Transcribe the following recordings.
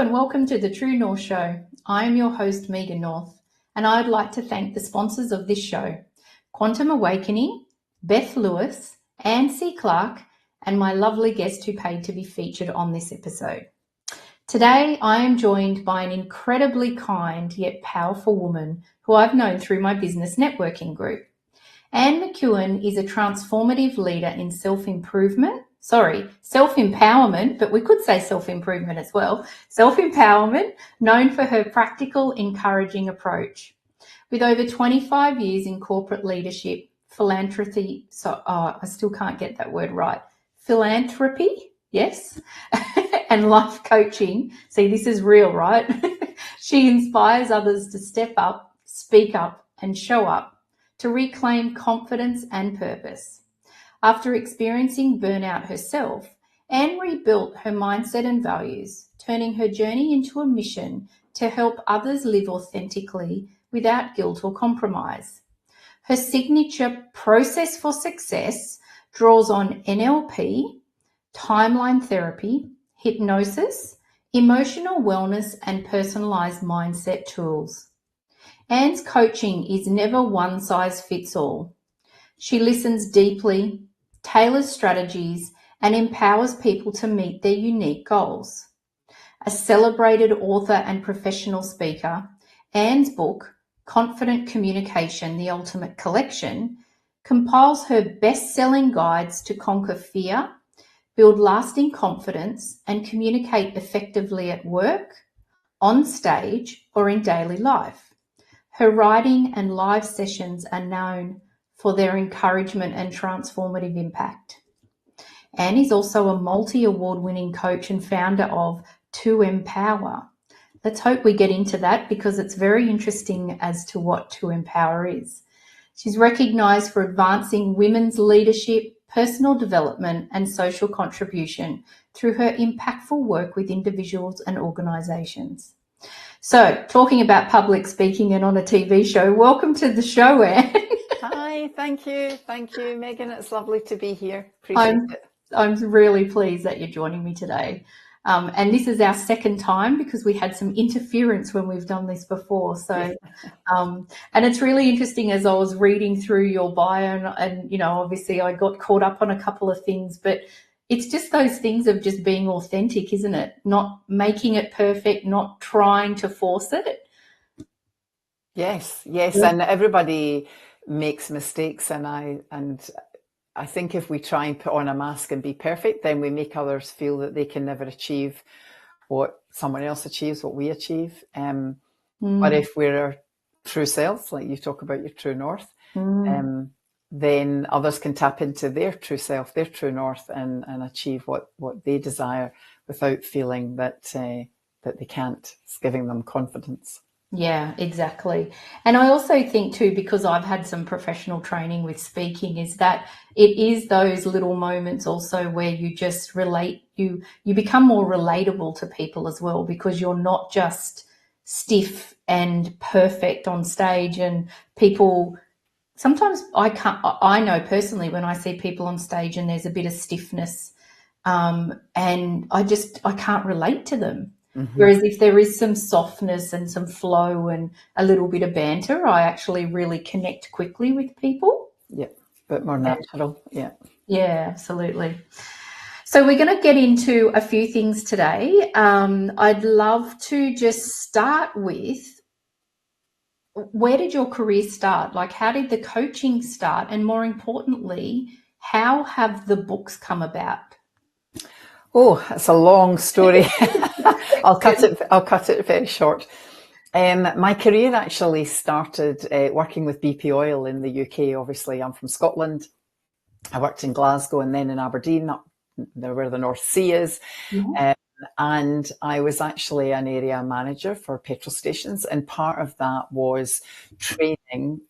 and welcome to the True North Show. I am your host, Megan North, and I'd like to thank the sponsors of this show, Quantum Awakening, Beth Lewis, Anne C. Clark, and my lovely guest who paid to be featured on this episode. Today, I am joined by an incredibly kind yet powerful woman who I've known through my business networking group. Anne McKeown is a transformative leader in self-empowerment, but we could say self-improvement as well. Self-empowerment, known for her practical, encouraging approach. With over 25 years in corporate leadership, philanthropy, I still can't get that word right. Philanthropy, yes, and life coaching. See, this is real, right? She inspires others to step up, speak up, and show up to reclaim confidence and purpose. After experiencing burnout herself, Anne rebuilt her mindset and values, turning her journey into a mission to help others live authentically without guilt or compromise. Her signature process for success draws on NLP, timeline therapy, hypnosis, emotional wellness, and personalized mindset tools. Anne's coaching is never one size fits all. She listens deeply, tailors strategies, and empowers people to meet their unique goals. A celebrated author and professional speaker, Anne's book, Confident Communication, The Ultimate Collection, compiles her best-selling guides to conquer fear, build lasting confidence, and communicate effectively at work, on stage, or in daily life. Her writing and live sessions are known for their encouragement and transformative impact. Anne is also a multi-award-winning coach and founder of To Empower. Let's hope we get into that because it's very interesting as to what To Empower is. She's recognised for advancing women's leadership, personal development, and social contribution through her impactful work with individuals and organisations. So, talking about public speaking and on a TV show, welcome to the show, Anne. Hi, thank you, Megan. It's lovely to be here. Appreciate it. I'm really pleased that you're joining me today. And this is our second time because we had some interference when we've done this before. So, and it's really interesting as I was reading through your bio and, you know, obviously I got caught up on a couple of things, but it's just those things of just being authentic, isn't it? Not making it perfect, not trying to force it. Yes, and everybody makes mistakes, and I think if we try and put on a mask and be perfect, then we make others feel that they can never achieve what someone else achieves, what we achieve. But if we're our true selves, like you talk about your true north, then others can tap into their true self, their true north, and achieve what they desire without feeling that they can't. It's giving them confidence. Yeah, exactly. And I also think too, because I've had some professional training with speaking, is that it is those little moments also where you just relate, you become more relatable to people as well, because you're not just stiff and perfect on stage. And people, sometimes I know personally when I see people on stage and there's a bit of stiffness, and I can't relate to them. Whereas if there is some softness and some flow and a little bit of banter, I actually really connect quickly with people. Yeah, a bit more natural. Yeah. Yeah, absolutely. So we're going to get into a few things today. I'd love to just start with, where did your career start? Like, how did the coaching start? And more importantly, how have the books come about? Oh, it's a long story. I'll cut it very short. My career actually started working with BP Oil in the UK. Obviously, I'm from Scotland. I worked in Glasgow and then in Aberdeen, up there where the North Sea is. And I was actually an area manager for petrol stations. And part of that was training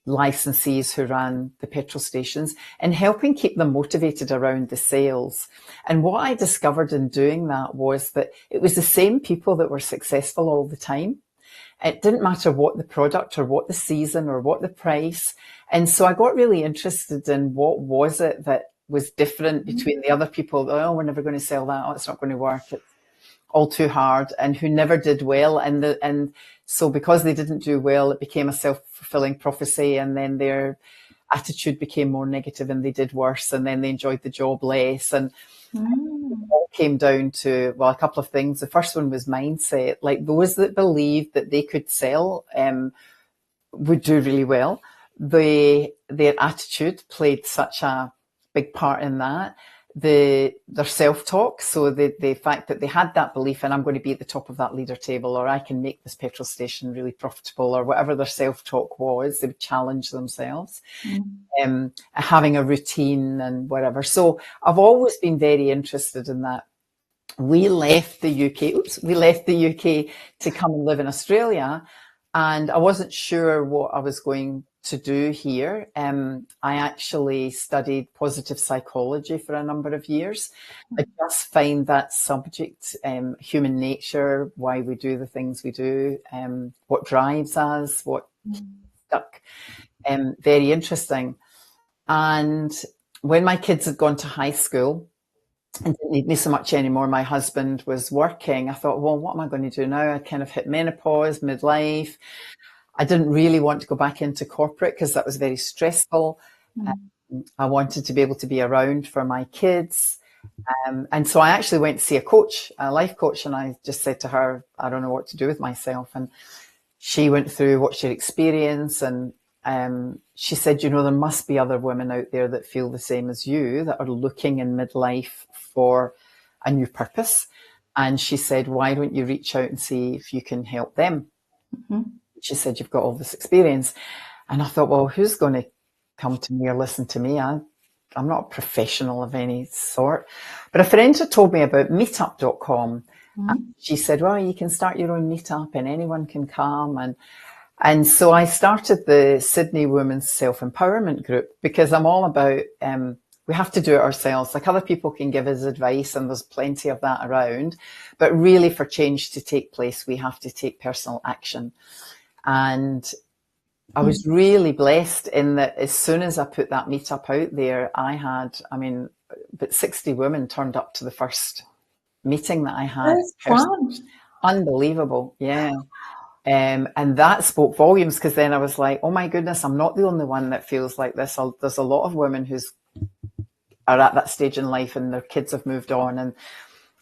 licensees who ran the petrol stations and helping keep them motivated around the sales. And what I discovered in doing that was that it was the same people that were successful all the time. It didn't matter what the product or what the season or what the price. And so I got really interested in what was it that was different between the other people. Oh, we're never going to sell that. Oh, it's not going to work. all too hard and who never did well. And so because they didn't do well, it became a self-fulfilling prophecy, and then their attitude became more negative and they did worse, and then they enjoyed the job less. And it all came down to, well, a couple of things. The first one was mindset. Like those that believed that they could sell would do really well. Their attitude played such a big part in that. Their self-talk, so the fact that they had that belief, and I'm going to be at the top of that leader table, or I can make this petrol station really profitable, or whatever their self-talk was, they would challenge themselves. Having a routine and whatever. So I've always been very interested in that. We left the UK to come and live in Australia, and I wasn't sure what I was going to do here. I actually studied positive psychology for a number of years. I just find that subject, human nature, why we do the things we do, what drives us, what stuck, very interesting. And when my kids had gone to high school and didn't need me so much anymore, my husband was working. I thought, well, what am I going to do now? I kind of hit menopause, midlife. I didn't really want to go back into corporate because that was very stressful. I wanted to be able to be around for my kids. And so I actually went to see a life coach, and I just said to her, I don't know what to do with myself. And she went through what's your experience, and she said, there must be other women out there that feel the same as you, that are looking in midlife for a new purpose. And she said, why don't you reach out and see if you can help them? She said, you've got all this experience. And I thought, well, who's going to come to me or listen to me? I'm not a professional of any sort. But a friend had told me about meetup.com. She said, well, you can start your own meetup and anyone can come. And so I started the Sydney Women's Self-Empowerment Group, because I'm all about, we have to do it ourselves. Like, other people can give us advice, and there's plenty of that around. But really, for change to take place, we have to take personal action. And I was really blessed in that as soon as I put that meetup out there, but 60 women turned up to the first meeting that I had. That's fun. Unbelievable. Yeah. And that spoke volumes, because then I was like, oh my goodness, I'm not the only one that feels like this. There's a lot of women who are at that stage in life, and their kids have moved on, and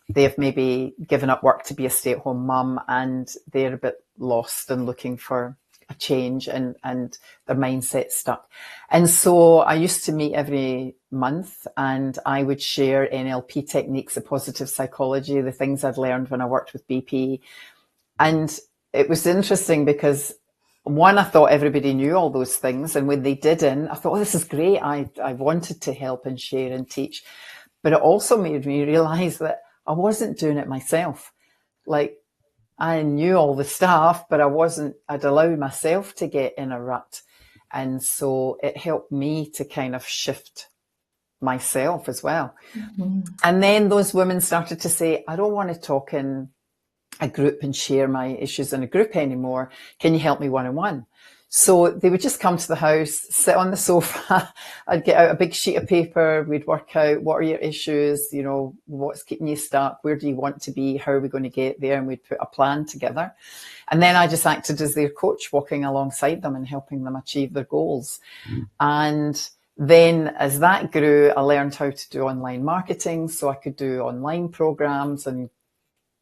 they have maybe given up work to be a stay-at-home mum, and they're a bit lost and looking for a change, and their mindset's stuck. And so I used to meet every month, and I would share NLP techniques of positive psychology, the things I'd learned when I worked with BP. And it was interesting because, one, I thought everybody knew all those things, and when they didn't, I thought, oh, this is great. I wanted to help and share and teach. But it also made me realize that I wasn't doing it myself. Like, I knew all the stuff, but I'd allowed myself to get in a rut. And so it helped me to kind of shift myself as well. And then those women started to say, I don't want to talk in a group and share my issues in a group anymore. Can you help me one-on-one? So they would just come to the house, sit on the sofa. I'd get out a big sheet of paper. We'd work out, what are your issues? What's keeping you stuck? Where do you want to be? How are we going to get there? And we'd put a plan together. And then I just acted as their coach, walking alongside them and helping them achieve their goals. And then as that grew, I learned how to do online marketing, so I could do online programs and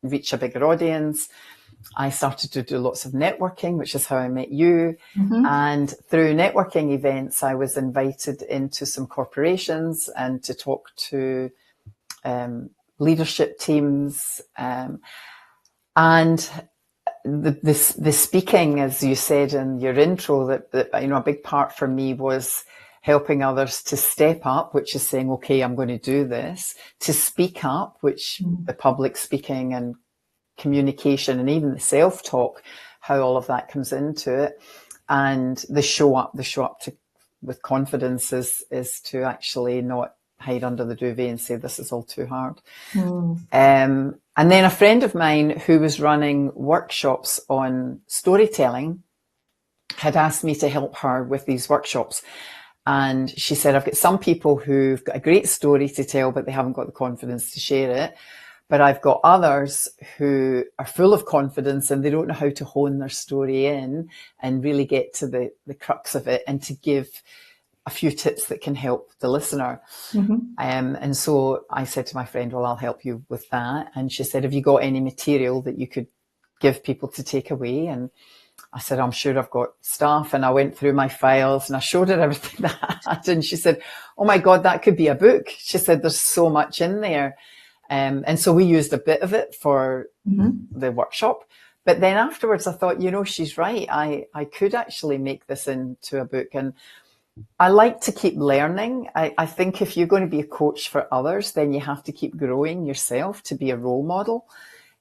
reach a bigger audience. I started to do lots of networking, which is how I met you. And through networking events, I was invited into some corporations and to talk to leadership teams. And the speaking, as you said in your intro, that a big part for me was helping others to step up, which is saying, okay, I'm going to do this, to speak up, which the public speaking and communication and even the self-talk, how all of that comes into it, and the show up with confidence is to actually not hide under the duvet and say this is all too hard. And then a friend of mine who was running workshops on storytelling had asked me to help her with these workshops. And she said, I've got some people who've got a great story to tell, but they haven't got the confidence to share it. But I've got others who are full of confidence and they don't know how to hone their story in and really get to the crux of it and to give a few tips that can help the listener. And so I said to my friend, well, I'll help you with that. And she said, have you got any material that you could give people to take away? And I said, I'm sure I've got stuff. And I went through my files and I showed her everything that I had. And she said, oh my God, that could be a book. She said, there's so much in there. And so we used a bit of it for the workshop. But then afterwards, I thought, you know, she's right. I could actually make this into a book. And I like to keep learning. I think if you're going to be a coach for others, then you have to keep growing yourself to be a role model.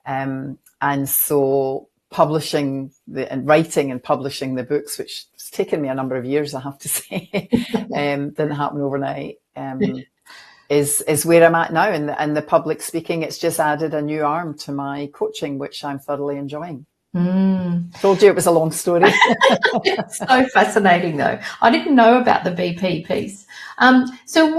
And so publishing and writing and publishing the books, which has taken me a number of years, I have to say, didn't happen overnight, is where I'm at now. And the public speaking, it's just added a new arm to my coaching, which I'm thoroughly enjoying. Told you it was a long story. It's so fascinating, though. I didn't know about the BP piece. So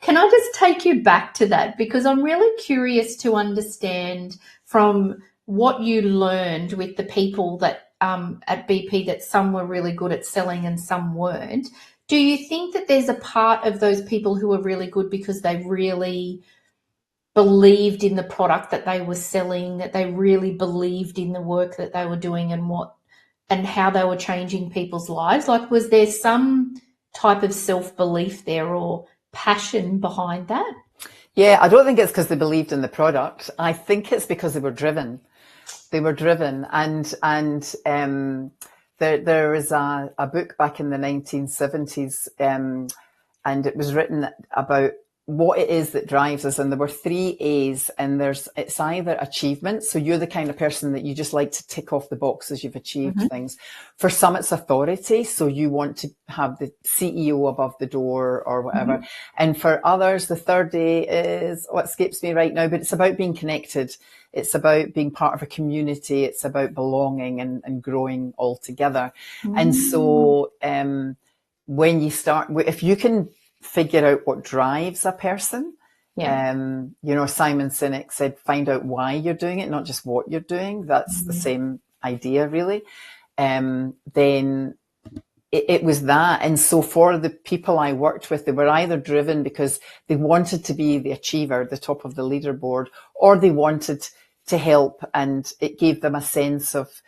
can I just take you back to that? Because I'm really curious to understand from what you learned with the people that at BP, that some were really good at selling and some weren't. Do you think that there's a part of those people who are really good because they really believed in the product that they were selling, that they really believed in the work that they were doing and how they were changing people's lives? Like, was there some type of self-belief there or passion behind that? Yeah, I don't think it's because they believed in the product. I think it's because they were driven. They were driven. And there was a book back in the 1970s, and it was written about what it is that drives us. And there were 3 A's, and it's either achievement. So you're the kind of person that you just like to tick off the boxes, you've achieved things. For some, it's authority. So you want to have the CEO above the door or whatever. And for others, the 3rd A is, it escapes me right now, but it's about being connected. It's about being part of a community. It's about belonging and growing all together. And so when you start, if you can figure out what drives a person, you know, Simon Sinek said, find out why you're doing it, not just what you're doing. That's the same idea, really. Then it was that. And so for the people I worked with, they were either driven because they wanted to be the achiever, the top of the leaderboard, or they wanted to help. And it gave them a sense of,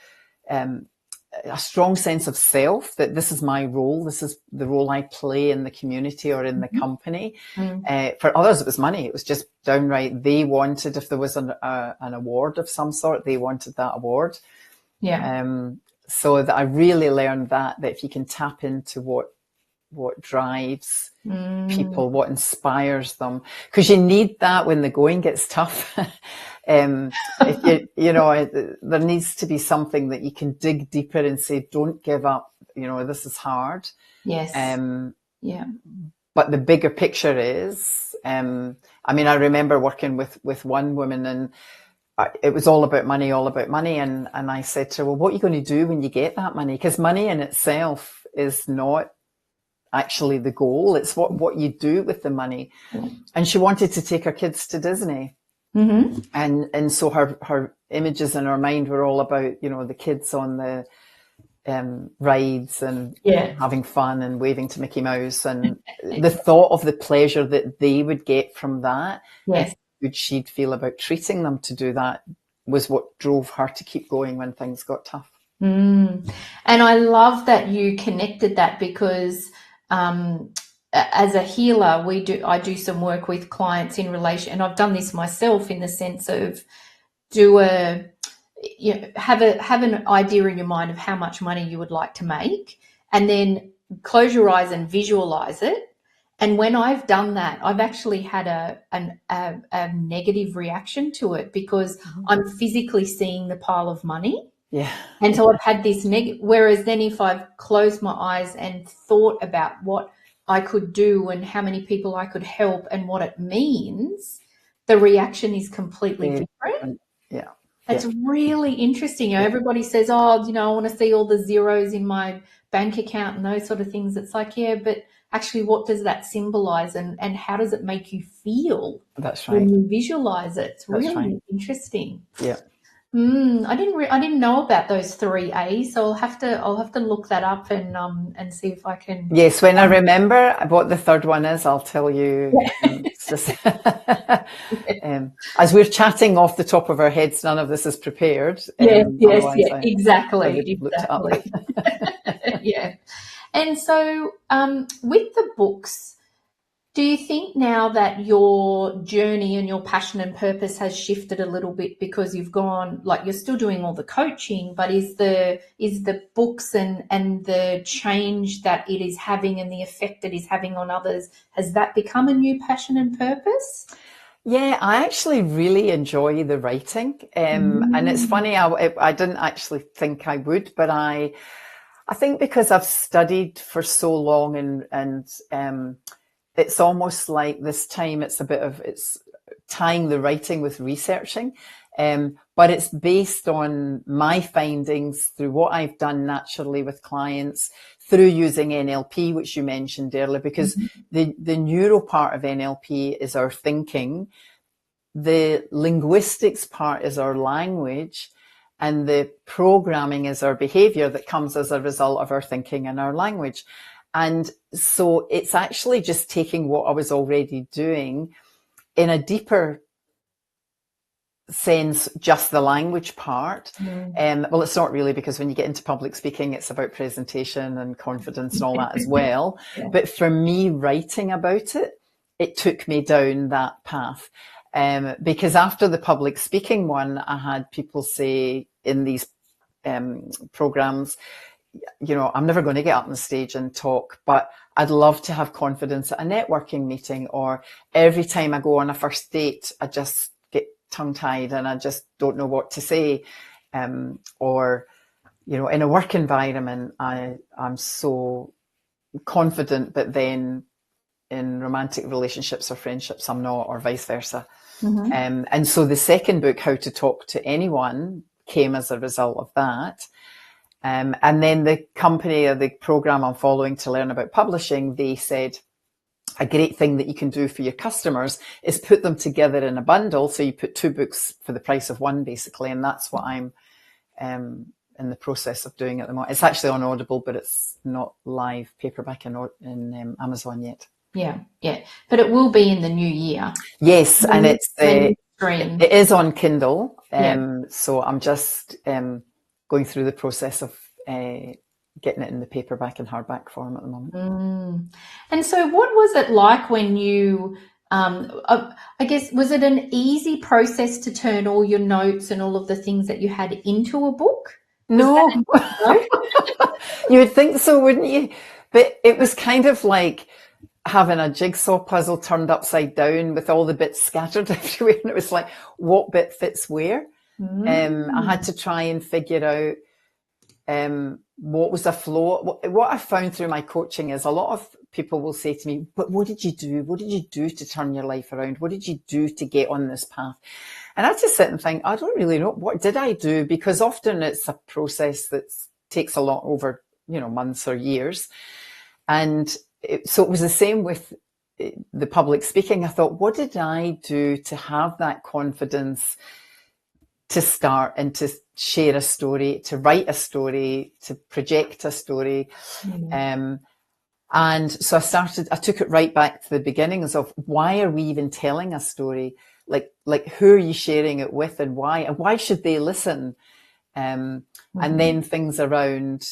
a strong sense of self, that this is my role. This is the role I play in the community or in the company. For others, it was money. It was just downright, they wanted, if there was an award of some sort, they wanted that award. So that I really learned that if you can tap into what drives people, what inspires them, because you need that when the going gets tough. If you know, there needs to be something that you can dig deeper and say, don't give up, you know, this is hard. Yes. But the bigger picture is, I mean, I remember working with one woman, and it was all about money. And I said to her, well, what are you going to do when you get that money? Because money in itself is not actually the goal. It's what you do with the money. And she wanted to take her kids to Disney. And so her images in her mind were all about, you know, the kids on the rides and having fun and waving to Mickey Mouse, and the thought of the pleasure that they would get from that, and how good she'd feel about treating them to do that, was what drove her to keep going when things got tough. And I love that you connected that, because as a healer, I do some work with clients in relation, and I've done this myself, in the sense of have an idea in your mind of how much money you would like to make, and then close your eyes and visualize it. And when I've done that, I've actually had a negative reaction to it, because I'm physically seeing the pile of money. And so I've had this whereas then if I've closed my eyes and thought about what I could do and how many people I could help and what it means, the reaction is completely different. It's really interesting. You know, everybody says, oh, you know, I want to see all the zeros in my bank account and those sort of things. It's like, yeah, but actually what does that symbolize, and how does it make you feel That's when right. you visualize it? It's That's really right. interesting. Yeah. I didn't know about those 3 A's, so I'll have to look that up and see if I can. Yes, when I remember what the third one is, I'll tell you. It's just as we're chatting off the top of our heads, none of this is prepared. Otherwise, I Exactly, would have looked it up. Yeah. And so, with the books, do you think now that your journey and your passion and purpose has shifted a little bit because you've gone, like, you're still doing all the coaching, but is the books and the change that it is having and the effect it is having on others, has that become a new passion and purpose? Yeah, I actually really enjoy the writing. And it's funny, I didn't actually think I would, but I think because I've studied for so long and it's almost like this time it's tying the writing with researching. But it's based on my findings through what I've done naturally with clients, through using NLP, which you mentioned earlier, because the neuro part of NLP is our thinking, the linguistics part is our language, and the programming is our behavior that comes as a result of our thinking and our language. And so it's actually just taking what I was already doing in a deeper sense, just the language part. Well, it's not really, because when you get into public speaking, it's about presentation and confidence and all that as well. Yeah. But for me, writing about it, it took me down that path. Because after the public speaking one, I had people say in these programs, you know, I'm never going to get up on the stage and talk, but I'd love to have confidence at a networking meeting, or every time I go on a first date, I just get tongue-tied and I just don't know what to say. Or, you know, in a work environment, I'm so confident, but then in romantic relationships or friendships, I'm not, or vice versa. And so the second book, How to Talk to Anyone, came as a result of that. And then the company or the program I'm following to learn about publishing, they said a great thing that you can do for your customers is put them together in a bundle. So you put 2 books for the price of 1, basically. And that's what I'm in the process of doing at the moment. It's actually on Audible, but it's not live paperback in Amazon yet. Yeah. But it will be in the new year. Yes, and it is on Kindle. Yeah. So I'm just going through the process of getting it in the paperback and hardback form at the moment. And so what was it like when you, I guess, was it an easy process to turn all your notes and all of the things that you had into a book? No. You would think so, wouldn't you? But it was kind of like having a jigsaw puzzle turned upside down with all the bits scattered everywhere. And it was like, what bit fits where? I had to try and figure out what was a flow. What I found through my coaching is a lot of people will say to me, but what did you do? What did you do to turn your life around? What did you do to get on this path? And I just sit and think, I don't really know. What did I do? Because often it's a process that takes a lot over, you know, months or years. And so it was the same with the public speaking. I thought, what did I do to have that confidence to start and to share a story, to write a story, to project a story? And so I took it right back to the beginnings of, why are we even telling a story? Like who are you sharing it with, and why should they listen? And then things around,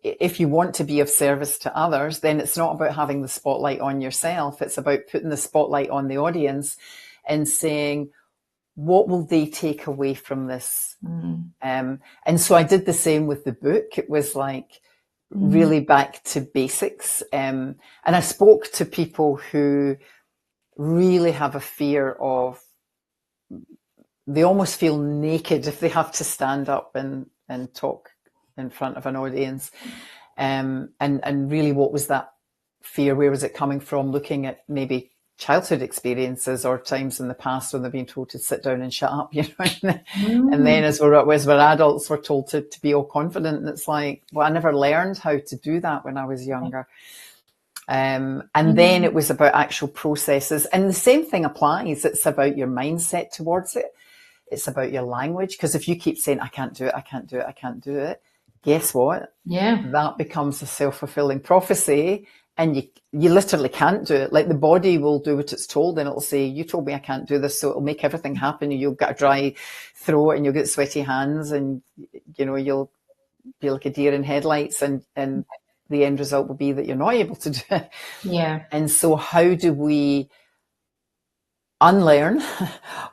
if you want to be of service to others, then it's not about having the spotlight on yourself. It's about putting the spotlight on the audience and saying, what will they take away from this? And so I did the same with the book. It was like really back to basics. And I spoke to people who really have a fear of, they almost feel naked if they have to stand up and talk in front of an audience. And really, what was that fear? Where was it coming from? Looking at maybe childhood experiences or times in the past when they've been told to sit down and shut up, you know. And then as we're adults, we're told to be all confident. And it's like, well, I never learned how to do that when I was younger. And then it was about actual processes. And the same thing applies. It's about your mindset towards it. It's about your language. Because if you keep saying, I can't do it, I can't do it, I can't do it, guess what? Yeah. That becomes a self-fulfilling prophecy. And you literally can't do it. Like the body will do what it's told, and it'll say, you told me I can't do this, so it'll make everything happen. And you'll get a dry throat and you'll get sweaty hands, and you'll be like a deer in headlights, and the end result will be that you're not able to do it. Yeah. And so how do we unlearn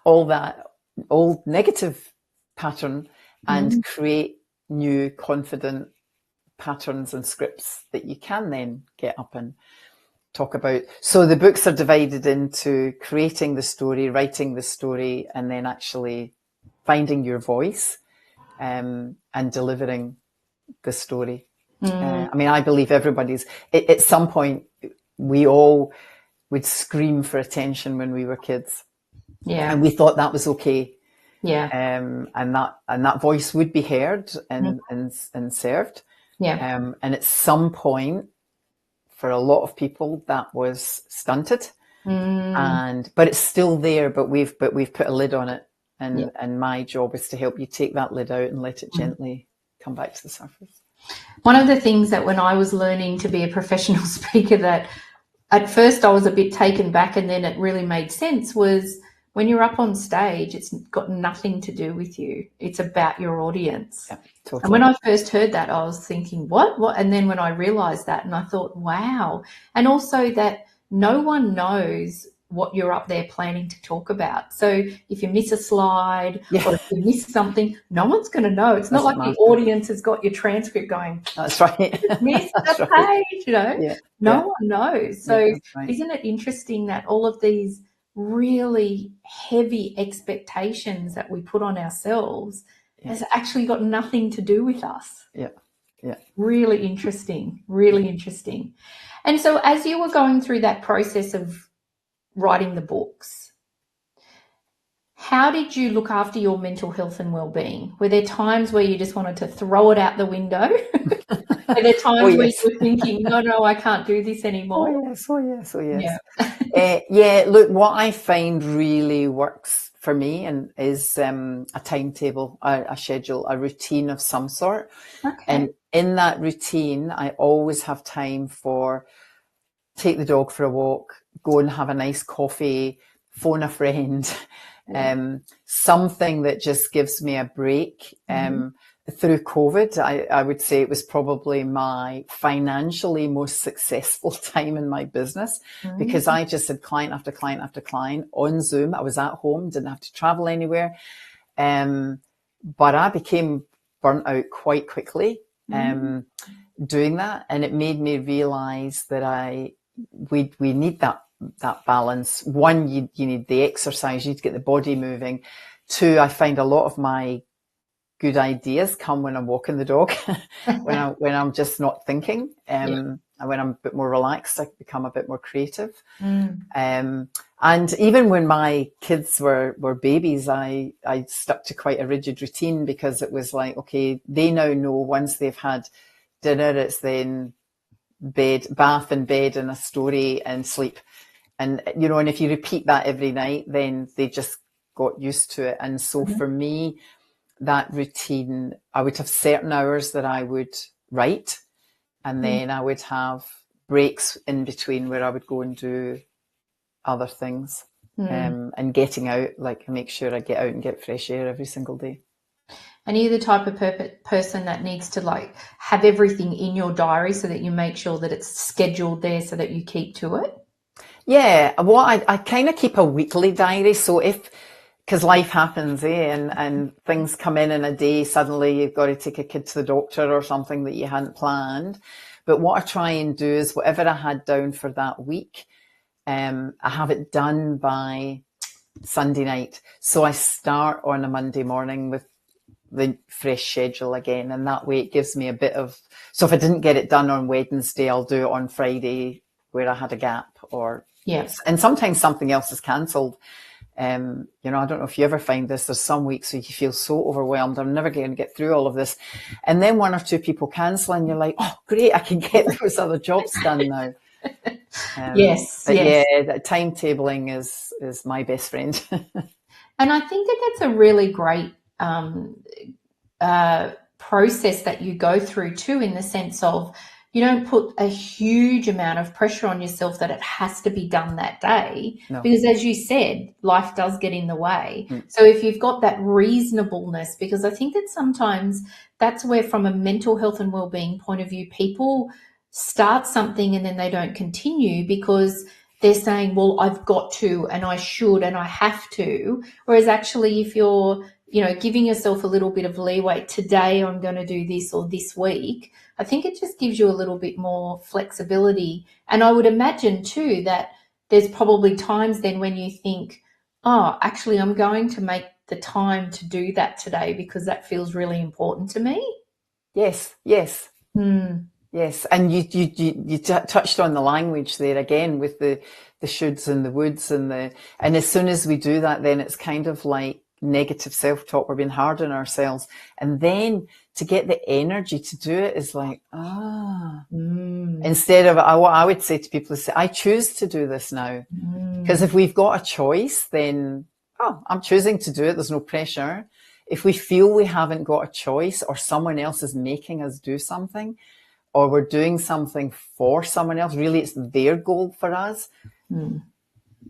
all that old negative pattern and create new confident patterns and scripts that you can then get up and talk about? So the books are divided into creating the story, writing the story, and then actually finding your voice and delivering the story. I mean, I believe everybody's, at some point, we all would scream for attention when we were kids. Yeah. And we thought that was okay. Yeah. And that voice would be heard and served. Yeah. And at some point, for a lot of people, that was stunted. But it's still there, but we've put a lid on it. And my job is to help you take that lid out and let it gently come back to the surface. One of the things that when I was learning to be a professional speaker, that at first I was a bit taken back and then it really made sense, was when you're up on stage, it's got nothing to do with you. It's about your audience. Yeah, totally. And when I first heard that, I was thinking, what? And then when I realized that, and I thought, wow. And also that no one knows what you're up there planning to talk about. So if you miss a slide or if you miss something, no one's going to know. It's not like the audience has got your transcript going, that's right. Miss the page, no one knows. So isn't it interesting that all of these really heavy expectations that we put on ourselves has actually got nothing to do with us? Yeah. Really interesting, really interesting. And so as you were going through that process of writing the books, how did you look after your mental health and well-being? Were there times where you just wanted to throw it out the window? Were there times where you were thinking, no, I can't do this anymore? Oh yes. Look, what I find really works for me and is a timetable, a schedule, a routine of some sort. Okay. And in that routine, I always have time for take the dog for a walk, go and have a nice coffee, phone a friend, something that just gives me a break. Through COVID, I would say it was probably my financially most successful time in my business because I just had client after client after client on Zoom. I was at home, didn't have to travel anywhere. But I became burnt out quite quickly doing that. And it made me realize that we need that balance. One, you need the exercise, you need to get the body moving. Two, I find a lot of my good ideas come when I'm walking the dog, when I'm just not thinking. And when I'm a bit more relaxed, I become a bit more creative. And even when my kids were babies, I stuck to quite a rigid routine because it was like, okay, they now know once they've had dinner, it's then bath and bed and a story and sleep. And, and if you repeat that every night, then they just got used to it. And so for me, that routine, I would have certain hours that I would write, and then I would have breaks in between where I would go and do other things, and getting out, like make sure I get out and get fresh air every single day. And you're the type of person that needs to have everything in your diary so that you make sure that it's scheduled there so that you keep to it? Yeah, well, I kind of keep a weekly diary. So because life happens, and things come in a day, suddenly you've got to take a kid to the doctor or something that you hadn't planned. But what I try and do is whatever I had down for that week, I have it done by Sunday night. So I start on a Monday morning with the fresh schedule again. And that way it gives me a bit of, so if I didn't get it done on Wednesday, I'll do it on Friday where I had a gap and sometimes something else is cancelled. I don't know if you ever find this, there's some weeks where you feel so overwhelmed, I'm never going to get through all of this. And then one or two people cancel and you're like, oh, great, I can get those other jobs done now. Yes, But yes. yeah, that timetabling is my best friend. And I think that that's a really great process that you go through too, in the sense of you don't put a huge amount of pressure on yourself that it has to be done that day, No. because as you said, life does get in the way. So if you've got that reasonableness, because I think that sometimes that's where, from a mental health and well-being point of view, people start something and then they don't continue because they're saying, well, I've got to, and I should, and I have to. Whereas actually, if you're, giving yourself a little bit of leeway, today I'm going to do this, or this week, I think it just gives you a little bit more flexibility. And I would imagine too that there's probably times then when you think, oh, actually, I'm going to make the time to do that today because that feels really important to me. Yes. Yes, and you touched on the language there again with the shoulds and the woulds and as soon as we do that, then it's kind of like negative self-talk. We're being hard on ourselves, and then to get the energy to do it is like instead of what I would say to people is, I choose to do this now, because if we've got a choice, then I'm choosing to do it. There's no pressure. If we feel we haven't got a choice, or someone else is making us do something, or we're doing something for someone else, really it's their goal for us.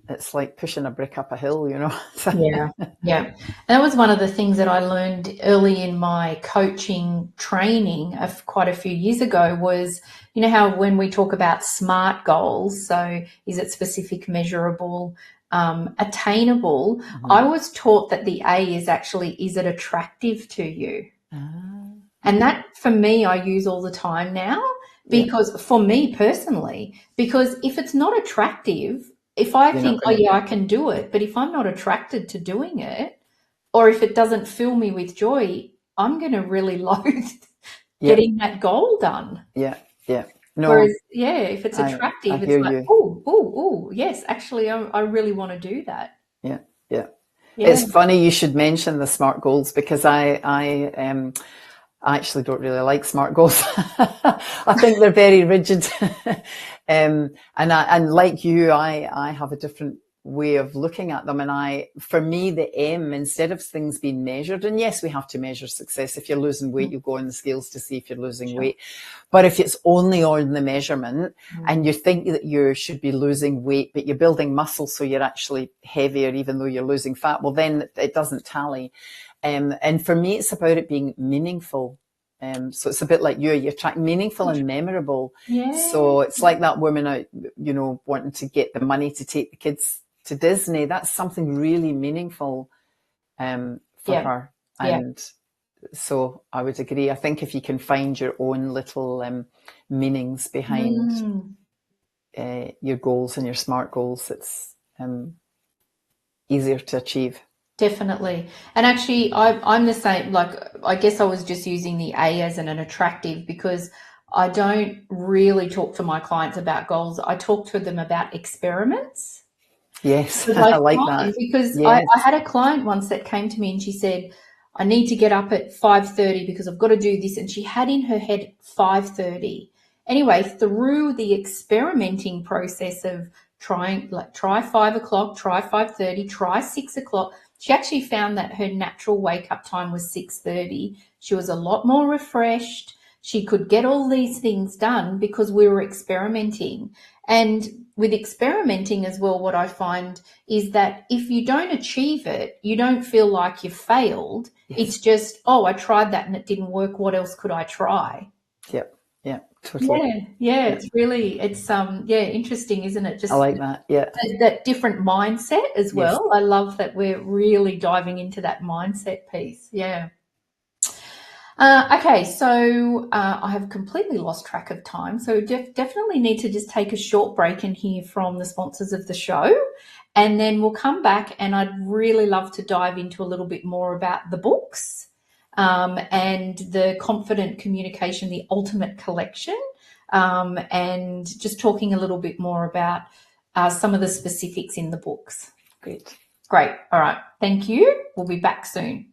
It's like pushing a brick up a hill, Yeah. That was one of the things that I learned early in my coaching training of quite a few years ago was, how when we talk about SMART goals, so is it specific, measurable, attainable, I was taught that the A is actually, is it attractive to you? And that, for me, I use all the time now, because for me personally, because if it's not attractive, if I think, I can do it, but if I'm not attracted to doing it, or if it doesn't fill me with joy, I'm going to really loathe getting that goal done. Yeah. No. Whereas, if it's attractive, it's like, yes, actually, I really want to do that. Yeah. It's funny you should mention the SMART goals, because I actually don't really like SMART goals. I think they're very rigid. And like you, I have a different way of looking at them. And for me, the M, instead of things being measured, and yes, we have to measure success. If you're losing weight, you go on the scales to see if you're losing weight. But if it's only on the measurement and you think that you should be losing weight, but you're building muscle, so you're actually heavier, even though you're losing fat, well, then it doesn't tally. And for me, it's about it being meaningful. So it's a bit like you're trying meaningful and memorable. So it's like that woman out, wanting to get the money to take the kids to Disney. That's something really meaningful for her. And so I would agree. I think if you can find your own little meanings behind your goals and your SMART goals, it's easier to achieve. Definitely. And actually, I'm the same. Like, I guess I was just using the A as an attractive, because I don't really talk to my clients about goals. I talk to them about experiments. Yes, I like that. Because I had a client once that came to me and she said, I need to get up at 5:30 because I've got to do this. And she had in her head 5:30. Anyway, through the experimenting process of try 5 o'clock, try 5:30, try 6 o'clock, she actually found that her natural wake up time was 6:30. She was a lot more refreshed. She could get all these things done because we were experimenting. And with experimenting as well, what I find is that if you don't achieve it, you don't feel like you failed. It's just, I tried that and it didn't work. What else could I try? Yeah, totally. It's really, interesting, isn't it? Just I like that. Yeah. That different mindset as well. I love that we're really diving into that mindset piece. Yeah. Okay, so I have completely lost track of time. So definitely need to just take a short break and hear from the sponsors of the show. And then we'll come back, and I'd really love to dive into a little bit more about the books and the Confident Communication, the Ultimate Collection, and just talking a little bit more about some of the specifics in the books. Great. All right. Thank you. We'll be back soon.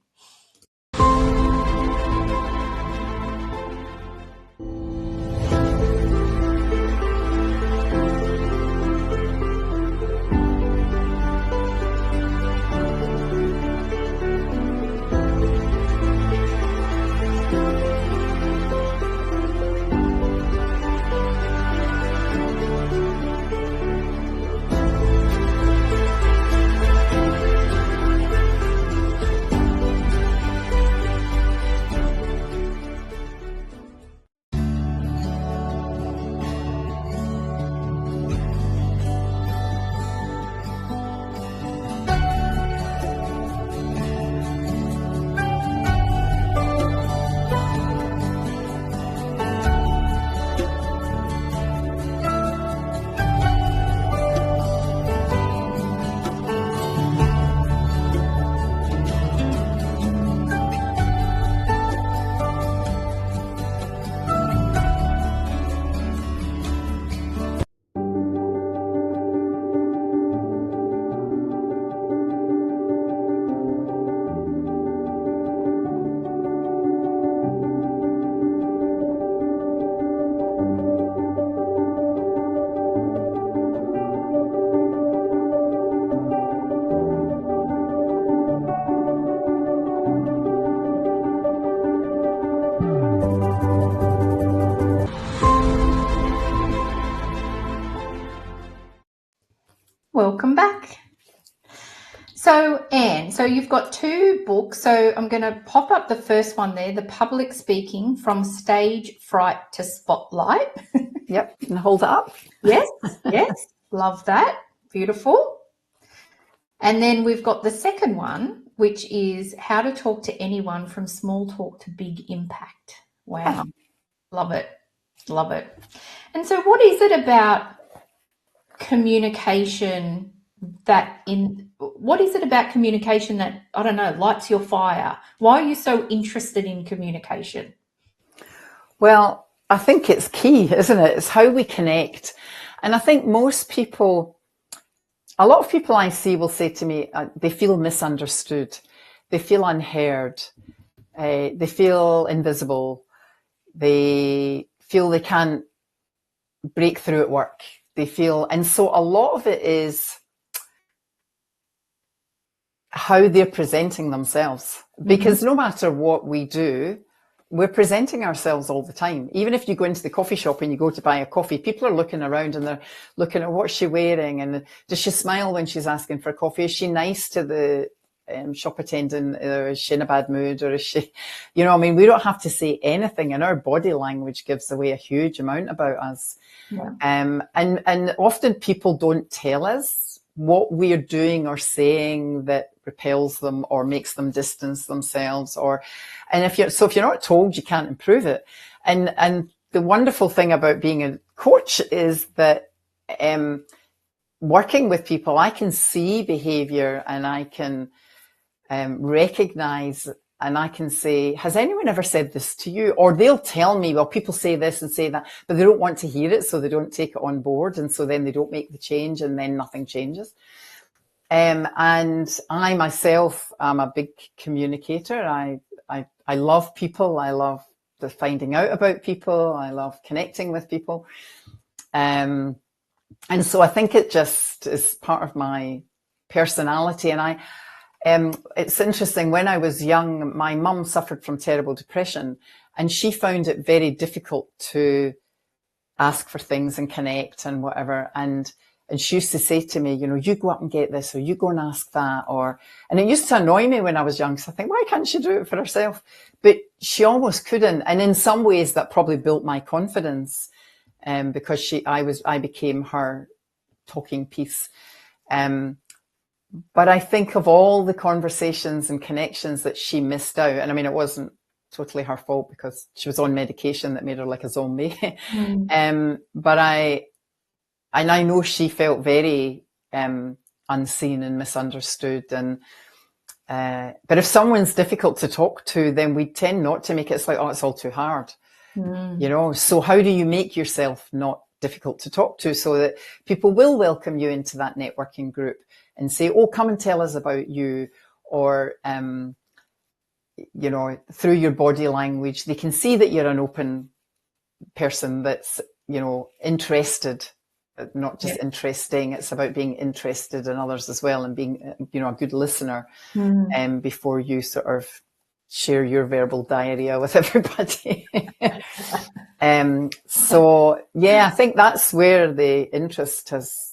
Welcome back. So, Anne, so you've got 2 books. So I'm going to pop up the first one there, The Public Speaking from Stage Fright to Spotlight. Yep, and hold it up. Yes, love that. Beautiful. And then we've got the second one, which is How to Talk to Anyone from Small Talk to Big Impact. Wow. Love it. And so what is it about communication that, I don't know, lights your fire? Why are you so interested in communication? Well, I think it's key, isn't it? It's how we connect. And I think a lot of people I see will say to me, they feel misunderstood. They feel unheard. They feel invisible. They feel they can't break through at work. And so a lot of it is how they're presenting themselves. Because no matter what we do, we're presenting ourselves all the time. Even if you go into the coffee shop and you go to buy a coffee, people are looking around and they're looking at what's she wearing, and does she smile when she's asking for coffee? Is she nice to the shop attendant? Or is she in a bad mood? Or is she, we don't have to say anything, and our body language gives away a huge amount about us. Yeah. And often people don't tell us what we're doing or saying that repels them or makes them distance themselves, and if you're not told, you can't improve it. And the wonderful thing about being a coach is that working with people, I can see behavior and I can recognize, and I can say, has anyone ever said this to you? Or they'll tell me, well, people say this and say that, but they don't want to hear it, so they don't take it on board, and so then they don't make the change, and then nothing changes. And I myself am a big communicator. I love people. I love the finding out about people. I love connecting with people. And so I think it just is part of my personality. And it's interesting, when I was young, my mum suffered from terrible depression, and she found it very difficult to ask for things and connect and whatever. And she used to say to me, you go up and get this, or you go and ask that, and it used to annoy me when I was young. So I think, why can't she do it for herself? But she almost couldn't. And in some ways that probably built my confidence, because I became her talking piece. But I think of all the conversations and connections that she missed out. And it wasn't totally her fault, because she was on medication that made her like a zombie. But I know she felt very unseen and misunderstood. But if someone's difficult to talk to, then we tend not to make it. It's like, oh, it's all too hard. So how do you make yourself not difficult to talk to, so that people will welcome you into that networking group and say, oh, come and tell us about you? Or, through your body language, they can see that you're an open person that's, interested. Not just interesting, it's about being interested in others as well, and being, a good listener, before you sort of share your verbal diarrhea with everybody. So yeah, I think that's where the interest has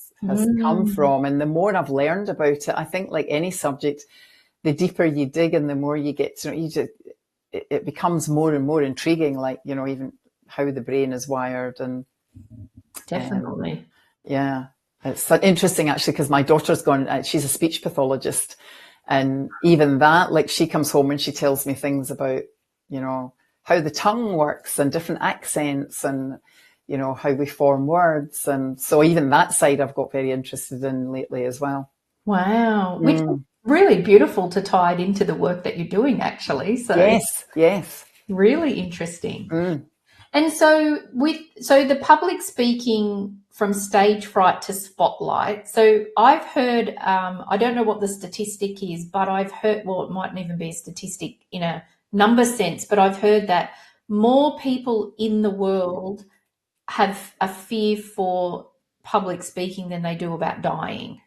come from. And the more I've learned about it, I think, like any subject, the deeper you dig and the more you get to know, it becomes more and more intriguing, like, even how the brain is wired. And definitely. Yeah, it's interesting actually, because my daughter's she's a speech pathologist, and even that, like, she comes home and she tells me things about, how the tongue works and different accents, and, how we form words. And so even that side I've got very interested in lately as well. Wow. Which is really beautiful to tie it into the work that you're doing, actually. So yes. Really interesting. And so the public speaking from stage fright to spotlight. So I've heard, I don't know what the statistic is, but I've heard, well, it mightn't even be a statistic in a number sense, but I've heard that more people in the world have a fear for public speaking than they do about dying.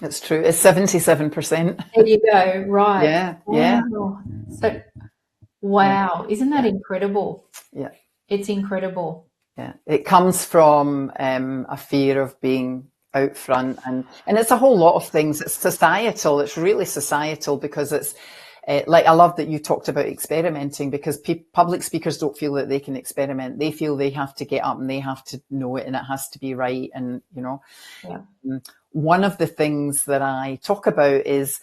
It's true. It's 77%. There you go. Right. Yeah. So, wow. Isn't that incredible? Yeah. It's incredible. Yeah. It comes from a fear of being out front, and it's a whole lot of things. It's societal. It's really societal, because it's like, I love that you talked about experimenting, because public speakers don't feel that they can experiment. They feel they have to get up and they have to know it, and it has to be right. And one of the things that I talk about is,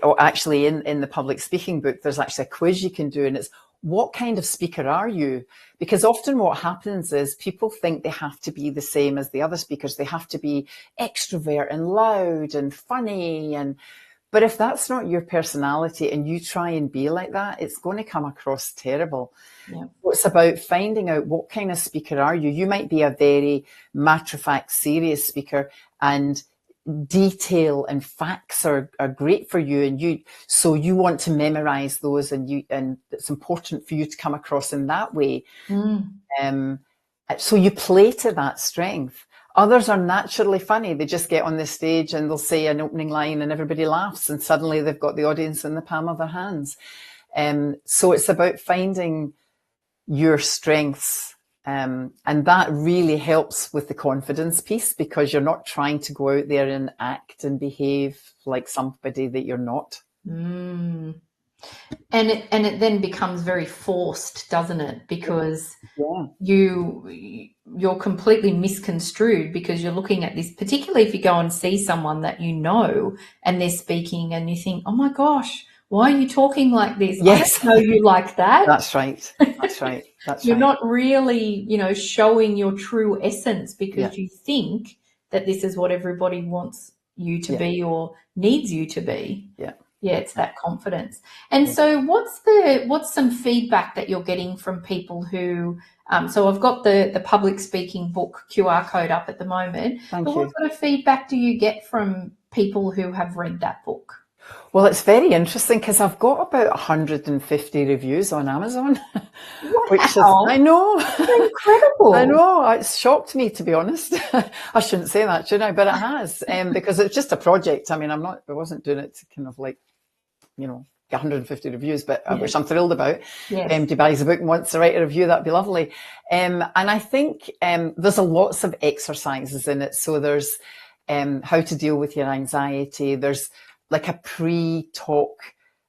or actually in the public speaking book, there's actually a quiz you can do, and it's, what kind of speaker are you? Because often what happens is people think they have to be the same as the other speakers. They have to be extrovert and loud and funny. But if that's not your personality and you try and be like that, it's going to come across terrible. Yeah. It's about finding out, what kind of speaker are you? You might be a very matter-of-fact, serious speaker, and detail and facts are great for you, and so you want to memorize those, and it's important for you to come across in that way. So you play to that strength. Others are naturally funny. They just get on the stage and they'll say an opening line and everybody laughs, and suddenly they've got the audience in the palm of their hands. So it's about finding your strengths. And that really helps with the confidence piece, because you're not trying to go out there and act and behave like somebody that you're not. And it then becomes very forced, doesn't it? Because you're completely misconstrued, because you're looking at this, particularly if you go and see someone that you know and they're speaking and you think, oh my gosh, why are you talking like this? Yes. I don't know you like that. That's right. That's right. You're not really, showing your true essence, because you think that this is what everybody wants you to be or needs you to be. Yeah, it's that confidence. And so what's some feedback that you're getting from people who, so I've got the public speaking book QR code up at the moment. Thank you. What sort of feedback do you get from people who have read that book? Well, it's very interesting, because I've got about 150 reviews on Amazon. Wow. Which is, I know. That's incredible. I know. It's shocked me, to be honest. I shouldn't say that, should I? But it has, because it's just a project. I mean, I wasn't doing it to kind of like, 150 reviews, but which I'm thrilled about. If buys a book and wants to write a review, that'd be lovely. And I think there's lots of exercises in it. So there's how to deal with your anxiety. There's like a pre-talk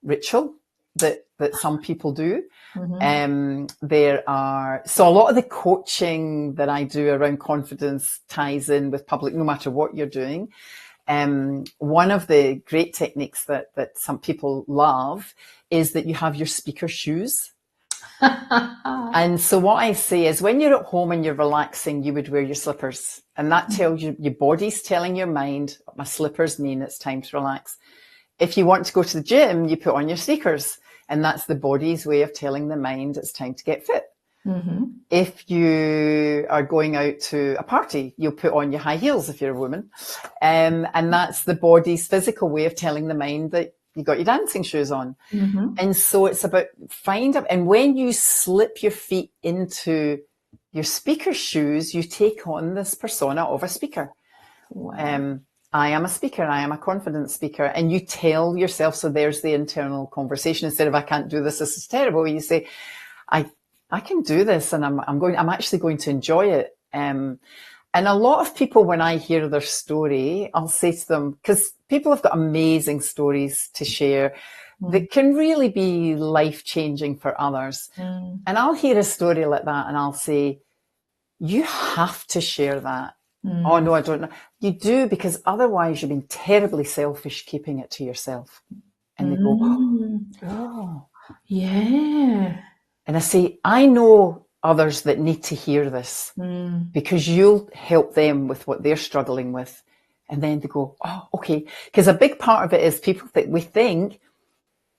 ritual that some people do. There are, so a lot of the coaching that I do around confidence ties in with public, no matter what you're doing. One of the great techniques that some people love is that you have your speaker shoes. And so what I say is, when you're at home and you're relaxing, you would wear your slippers, and that tells you, your body's telling your mind, my slippers mean it's time to relax. If you want to go to the gym, you put on your sneakers, and that's the body's way of telling the mind it's time to get fit. If you are going out to a party, you'll put on your high heels if you're a woman. And that's the body's physical way of telling the mind that you got your dancing shoes on. And so it's about and when you slip your feet into your speaker shoes, you take on this persona of a speaker. Wow. I am a speaker. I am a confident speaker. And you tell yourself, so there's the internal conversation. Instead of, I can't do this, this is terrible, you say, I can do this, and I'm actually going to enjoy it. And a lot of people, when I hear their story, I'll say to them, because people have got amazing stories to share that can really be life-changing for others. And I'll hear a story like that and I'll say, you have to share that. Oh, no, I don't know. You do, because otherwise you're being terribly selfish keeping it to yourself. And they go, oh, yeah. And I say, I know others that need to hear this, because you'll help them with what they're struggling with. And then they go, oh, okay. Because a big part of it is people that we think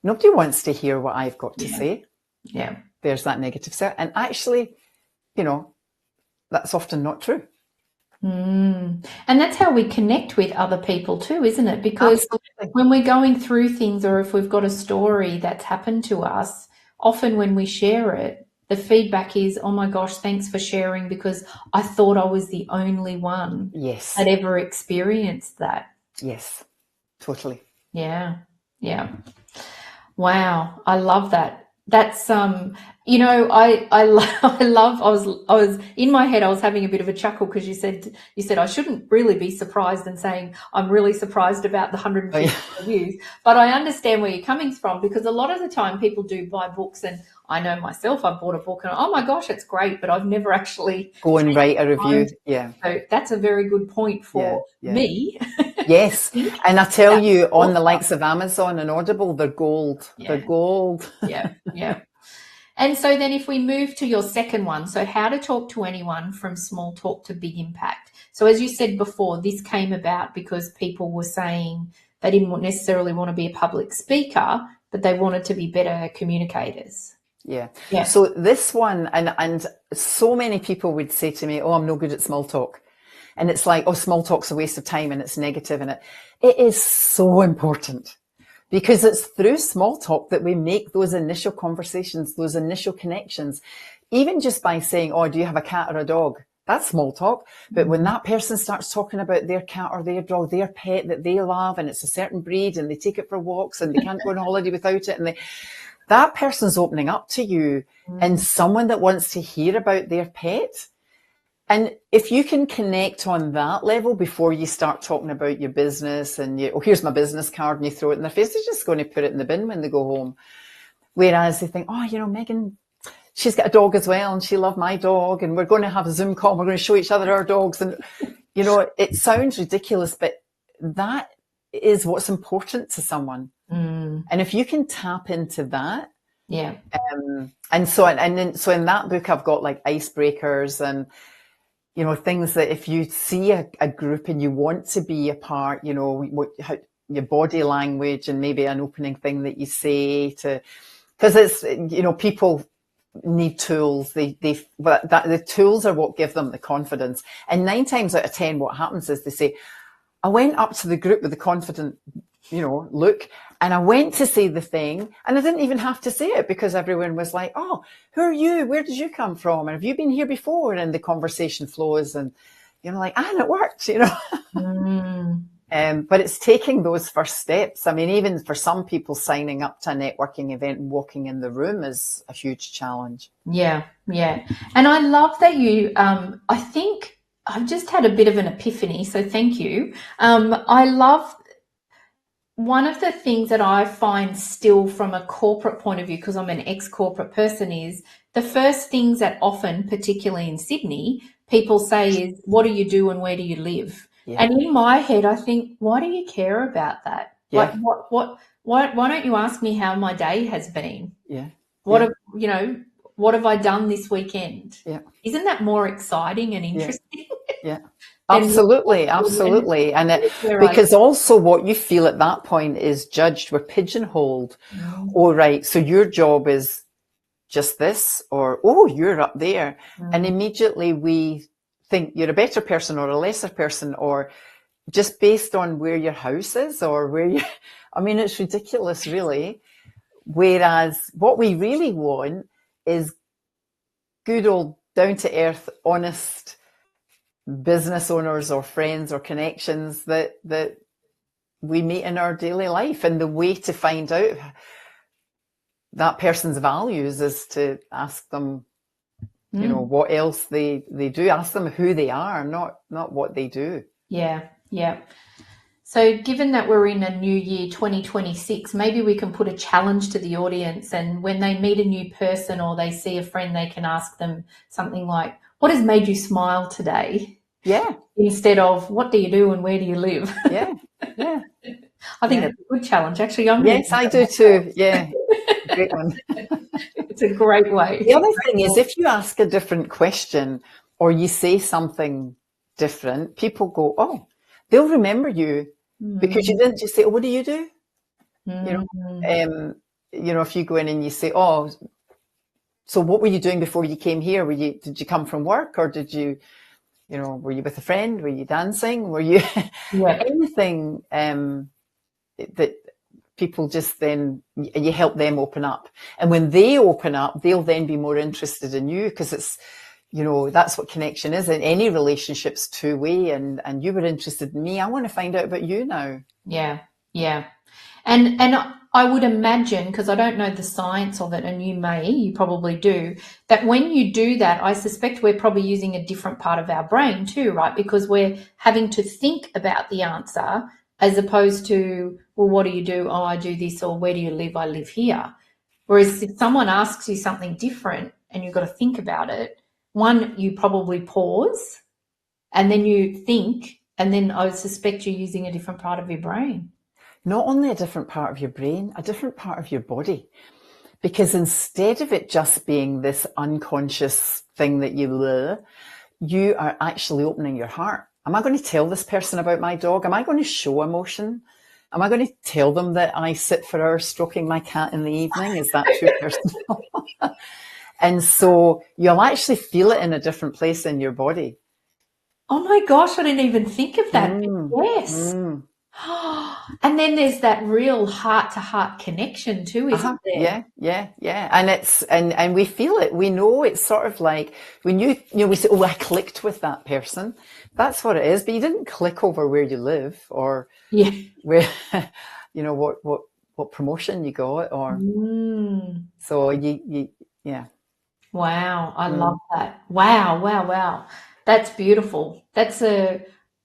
nobody wants to hear what I've got to say. Yeah. There's that negative set. And actually, that's often not true. And that's how we connect with other people too, isn't it? Because when we're going through things, or if we've got a story that's happened to us, often when we share it, the feedback is, oh my gosh, thanks for sharing, because I thought I was the only one that ever experienced that. Yes, totally. Yeah. Wow. I love that. That's You know, I love. I was in my head. I was having a bit of a chuckle because you said I shouldn't really be surprised and saying I'm really surprised about the Oh, 150 yeah. reviews. But I understand where you're coming from because a lot of the time people do buy books, and I know myself. I've bought a book and oh my gosh, it's great, but I've never actually Go and write a taken time. review. Yeah, So that's a very good point yeah, for yeah. me. Yes, Think and I tell about you, on the author. likes of Amazon and Audible, they're gold. They're Yeah, gold. yeah, yeah. And so then if we move to your second one, so how to talk to anyone from small talk to big impact. So as you said before, this came about because people were saying they didn't necessarily want to be a public speaker, but they wanted to be better communicators. Yeah. Yeah. So this one, and so many people would say to me, "Oh, I'm no good at small talk," and it's like, "Oh, small talk's a waste of time," and it's negative, and it is so important. Because it's through small talk that we make those initial conversations, those initial connections. Even just by saying, "Oh, do you have a cat or a dog?" That's small talk. But when that person starts talking about their cat or their dog, their pet that they love, and it's a certain breed, and they take it for walks, and they can't go on holiday without it, and that person's opening up to you, and someone that wants to hear about their pet. And if you can connect on that level before you start talking about your business and oh, here's my business card, and you throw it in their face, they're just going to put it in the bin when they go home. Whereas they think, oh, you know, Megan, she's got a dog as well, and she loved my dog, and we're going to have a Zoom call, and we're going to show each other our dogs. And, you know, it sounds ridiculous, but that is what's important to someone. And if you can tap into that, Yeah. and so in that book, I've got like icebreakers and, you know, things that if you see a group and you want to be a part, you know, your body language and maybe an opening thing that you say to, because it's, you know, people need tools. But the tools are what give them the confidence. And 9 times out of 10, what happens is they say, I went up to the group with the confident, you know, look, and I went to say the thing, and I didn't even have to say it because everyone was like, oh, who are you? Where did you come from? And have you been here before? And the conversation flows, and you're like, and it worked, you know. But it's taking those first steps. I mean, even for some people, signing up to a networking event and walking in the room is a huge challenge. Yeah, yeah. And I love that you, I think I've just had a bit of an epiphany, so thank you. I love one of the things that I find still from a corporate point of view, because I'm an ex-corporate person, is the first things that often, particularly in Sydney, people say is, what do you do and where do you live? Yeah. And in my head, I think, why do you care about that? Yeah. Like, why don't you ask me how my day has been? Yeah. What have I done this weekend? Yeah. Isn't that more exciting and interesting? Yeah. Absolutely, absolutely. And because also what you feel at that point is judged, we're pigeonholed. Oh, right. So your job is just this, or, oh, you're up there. And immediately we think you're a better person or a lesser person, or just based on where your house is or where you, I mean, it's ridiculous, really. Whereas what we really want is good old down to earth, honest business owners or friends or connections that we meet in our daily life. And the way to find out that person's values is to ask them, you know, what else they do. Ask them who they are, not what they do. Yeah, yeah. So given that we're in a new year, 2026, maybe we can put a challenge to the audience, and when they meet a new person or they see a friend, they can ask them something like, what has made you smile today? Yeah. Instead of, what do you do and where do you live? Yeah. Yeah. I think that's a good challenge. Actually, yes, I do too. Yeah. Great one. It's a great way. The other thing is, if you ask a different question or you say something different, people go, oh, they'll remember you because you didn't just say, oh, what do you do? You know, if you go in and you say, oh, so what were you doing before you came here? Did you come from work, or did you, you know, were you with a friend? Were you dancing? Were you anything that people just then, you help them open up. And when they open up, they'll then be more interested in you, because it's, you know, that's what connection is. In any relationship's two-way, and you were interested in me. I want to find out about you now. Yeah, yeah. And I would imagine, because I don't know the science of it, and you probably do, that when you do that, I suspect we're probably using a different part of our brain too, right? Because we're having to think about the answer as opposed to, well, what do you do? Oh, I do this, or where do you live? I live here. Whereas if someone asks you something different and you've got to think about it, one, you probably pause and then you think, and then I would suspect you're using a different part of your brain. Not only a different part of your brain, a different part of your body. Because instead of it just being this unconscious thing that you are actually opening your heart. Am I going to tell this person about my dog? Am I going to show emotion? Am I going to tell them that I sit for hours stroking my cat in the evening? Is that too personal? And so you'll actually feel it in a different place in your body. Oh my gosh, I didn't even think of that. Yes. And then there's that real heart-to-heart connection too, isn't there? Yeah. And we feel it. We know it's sort of like when we say, oh, I clicked with that person. That's what it is. But you didn't click over where you live or where, what promotion you got or so yeah. Wow, I love that. Wow. That's beautiful.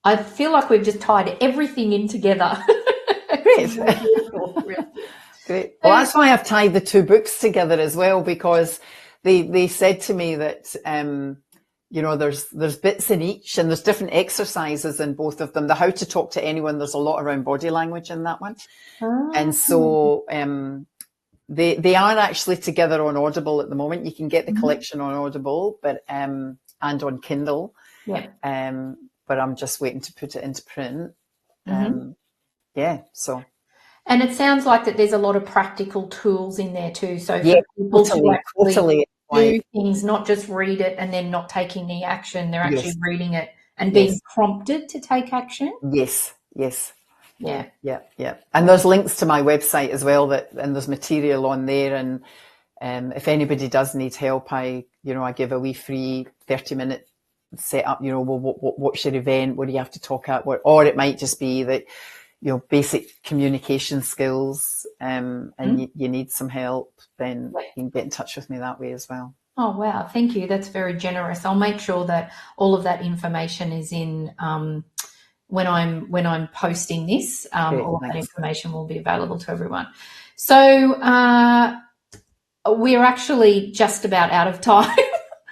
I feel like we've just tied everything in together. Great. Great. Well, that's why I've tied the two books together as well, because they said to me that, there's bits in each and there's different exercises in both of them. The how to talk to anyone, there's a lot around body language in that one. And so, they are actually together on Audible at the moment. You can get the collection on Audible, but and on Kindle. Yeah. But I'm just waiting to put it into print. So. And it sounds like that there's a lot of practical tools in there too. So for people to actually do things, not just read it and then not taking the action, they're actually reading it and being prompted to take action. Yes. Yeah. And there's links to my website as well and there's material on there. And if anybody does need help, I give a wee free 30-minute set up, what's your event? What do you have to talk at? Or it might just be that, basic communication skills, and you need some help, then you can get in touch with me that way as well. Oh, wow. Thank you. That's very generous. I'll make sure that all of that information is in, when I'm posting this, all that information will be available to everyone. So we're actually just about out of time.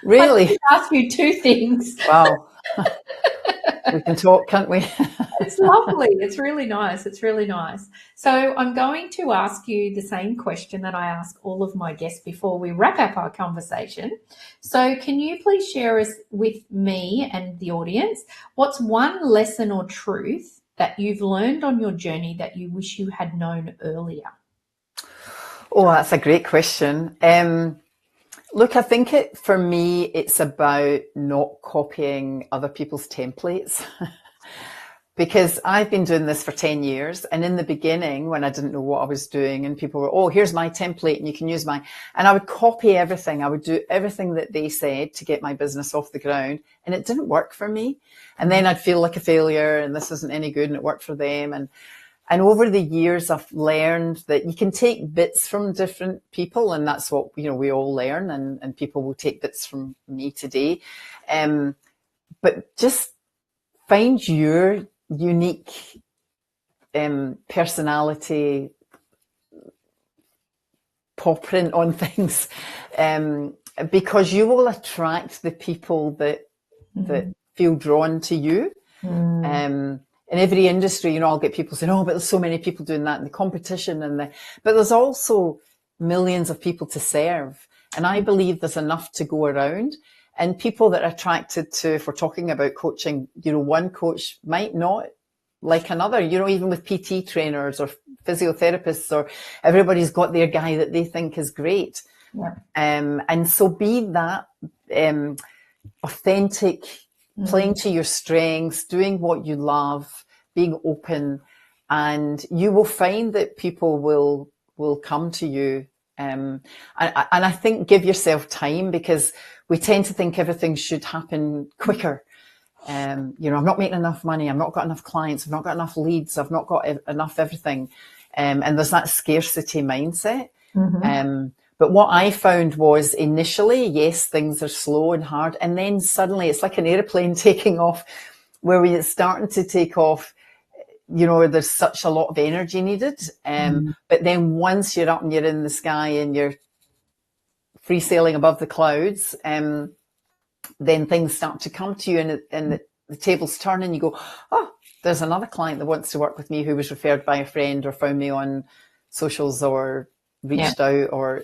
Really? I can ask you two things. Wow. We can talk, can't we? It's lovely. It's really nice. So I'm going to ask you the same question that I ask all of my guests before we wrap up our conversation. So can you please share with me and the audience, what's one lesson or truth that you've learned on your journey that you wish you had known earlier? Oh, that's a great question. Look, I think for me, it's about not copying other people's templates. Because I've been doing this for 10 years. And in the beginning, when I didn't know what I was doing and people were, oh, here's my template and you can use mine. And I would copy everything. I would do everything that they said to get my business off the ground. And it didn't work for me. And then I'd feel like a failure and this isn't any good and it worked for them. And over the years, I've learned that you can take bits from different people, and that's what, we all learn, and people will take bits from me today. But just find your unique personality paw print on things, because you will attract the people that feel drawn to you. In every industry, I'll get people saying, oh, but there's so many people doing that in the competition but there's also millions of people to serve. And I believe there's enough to go around, and people that are attracted to, if we're talking about coaching, one coach might not like another, even with PT trainers or physiotherapists, or everybody's got their guy that they think is great. Yeah. And so be that, authentic, playing to your strengths, doing what you love, being open, and you will find that people will come to you. And I think give yourself time, because we tend to think everything should happen quicker. I'm not making enough money. I've not got enough clients. I've not got enough leads. I've not got enough everything. And there's that scarcity mindset. But what I found was initially, yes, things are slow and hard. And then suddenly it's like an airplane taking off, where when it's starting to take off, you know, there's such a lot of energy needed. But then once you're up and you're in the sky and you're free sailing above the clouds, then things start to come to you, and the tables turn, and you go, oh, there's another client that wants to work with me who was referred by a friend or found me on socials or reached out, or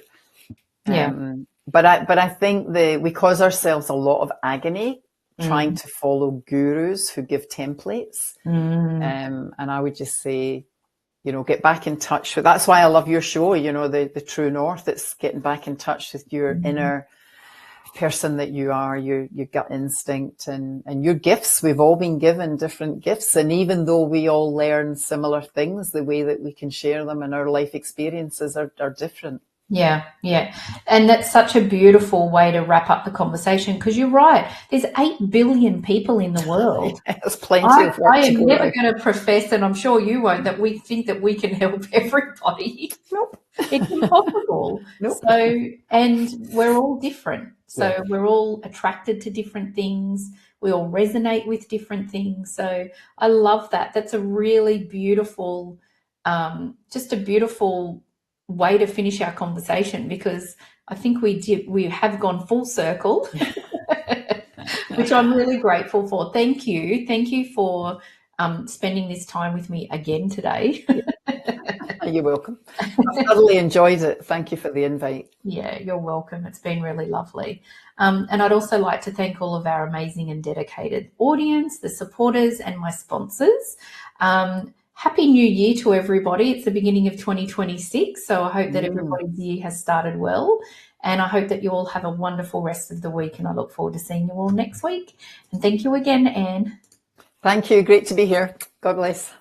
but I think we cause ourselves a lot of agony trying to follow gurus who give templates. And I would just say, you know, get back in touch with, that's why I love your show, you know, the True North. It's getting back in touch with your inner person that you are, your gut instinct, and your gifts. We've all been given different gifts, and even though we all learn similar things, the way that we can share them and our life experiences are different. Yeah. And that's such a beautiful way to wrap up the conversation, because you're right. There's 8 billion people in the world. There's plenty of work I to am go never around. going to profess, and I'm sure you won't, that we think that we can help everybody. Nope. It's impossible. Nope. So, and we're all different. So we're all attracted to different things. We all resonate with different things. So I love that. That's a really beautiful, just a beautiful way to finish our conversation, because I think we have gone full circle, which I'm really grateful for. Thank you for spending this time with me again today. You're welcome. I've thoroughly enjoyed it. Thank you for the invite. Yeah, you're welcome. It's been really lovely. And I'd also like to thank all of our amazing and dedicated audience, the supporters, and my sponsors. Happy New Year to everybody. It's the beginning of 2026, so I hope that everybody's year has started well, and I hope that you all have a wonderful rest of the week, and I look forward to seeing you all next week. And thank you again, Anne. Thank you. Great to be here. God bless.